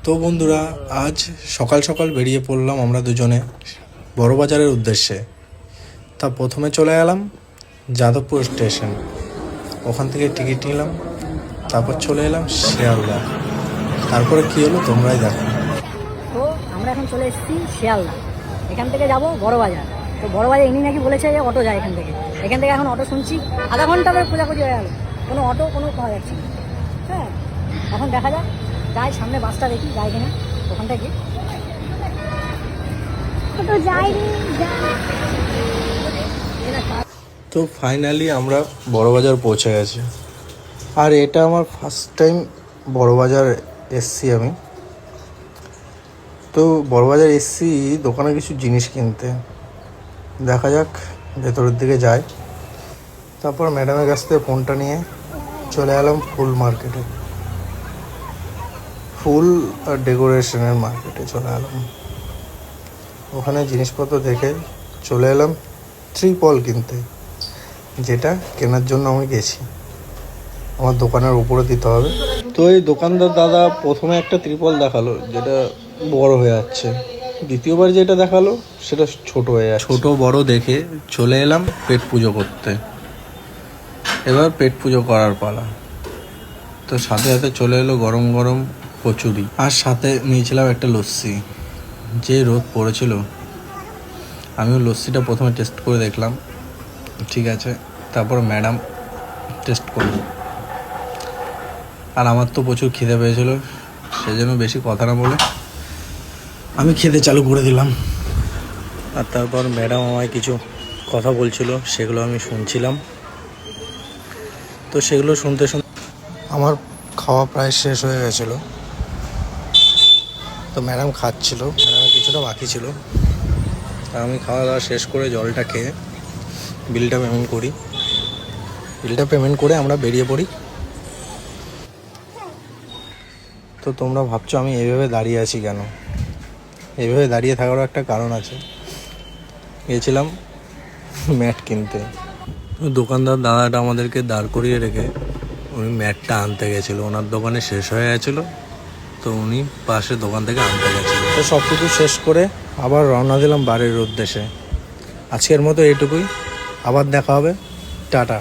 তো বন্ধুরা, আজ সকাল সকাল বেরিয়ে পড়লাম আমরা দুজনে বড়বাজারের উদ্দেশ্যে। তা প্রথমে চলে এলাম যাদবপুর স্টেশন, ওখান থেকে টিকিট নিলাম, তারপর চলে এলাম শিয়ালদা। তারপরে কী হলো তোমরাই দেখো। তো আমরা এখন চলে এসেছি শিয়ালদা, এখান থেকে যাব বড়বাজার। তো বড়বাজার ইনি নাকি বলেছে যে অটো যায় এখান থেকে এখন অটো শুনছি আধা ঘন্টা ধরে খোঁজাখুঁজি হয়ে গেল, কোনো অটো পাওয়া যাচ্ছে না। হ্যাঁ, এখন দেখা যাক, যাই সামনে বাসটা দেখি যায় কিনা, ওখানটা গিয়ে তো ফাইনালি আমরা বড়বাজার পৌঁছে গেছি। আর এটা আমার ফার্স্ট টাইম বড়বাজার এসছি আমি। তো বড়বাজার এসছি দোকানে কিছু জিনিস কিনতে, দেখা যাক ভেতরের দিকে যাই। তারপর ম্যাডামের কাছ থেকে ফোনটা নিয়ে চলে এলাম ফুল মার্কেটে, ফুল আর ডেকোরেশনের মার্কেটে চলে এলাম। ওখানে জিনিসপত্র দেখে চলে এলাম ত্রিপল কিনতে, যেটা কেনার জন্য আমি গেছি, আমার দোকানের উপরে দিতে হবে। তো এই দোকানদার দাদা প্রথমে একটা ত্রিপল দেখালো যেটা বড় হয়ে যাচ্ছে, দ্বিতীয়বার যেটা দেখালো সেটা ছোট হয়ে যাচ্ছে। ছোট বড় দেখে চলে এলাম পেট পুজো করতে। এবার পেট পুজো করার পালা। তো সাথে সাথে চলে এলো গরম গরম কচুরি, আর সাথে নিয়েছিলাম একটা লস্যি। যে রোদ পড়েছিল, আমিও লস্যিটা প্রথমে টেস্ট করে দেখলাম, ঠিক আছে। তারপর ম্যাডাম টেস্ট করল। আর আমার তো প্রচুর খিদে পেয়েছিল, সেজন্য বেশি কথা না বলে আমি খেতে চালু করে দিলাম। আর তারপর ম্যাডাম আমায় কিছু কথা বলছিল, সেগুলো আমি শুনছিলাম। তো সেগুলো শুনতে শুনতে আমার খাওয়া প্রায় শেষ হয়ে গেছিলো। তো ম্যাডাম খাচ্ছিল, ম্যাডামের কিছুটা বাকি ছিল। তা আমি খাওয়া দাওয়া শেষ করে জলটা খেয়ে বিলটা পেমেন্ট করে আমরা বেরিয়ে পড়ি। তো তোমরা ভাবছো আমি এইভাবে দাঁড়িয়ে আছি কেন? এইভাবে দাঁড়িয়ে থাকারও একটা কারণ আছে। গিয়েছিলাম ম্যাট কিনতে। দোকানদার দাদাটা আমাদেরকে দাঁড় করিয়ে রেখে উনি ম্যাটটা আনতে গেছিলো, ওনার দোকানে শেষ হয়ে গেছিলো। তো উনি পাশের দোকান থেকে আনতে গেছিলো। তো সব কিছু শেষ করে আবার রওনা দিলাম বাড়ির উদ্দেশ্যে। আজকের মতো এইটুকুই, আবার দেখা হবে, টাটা।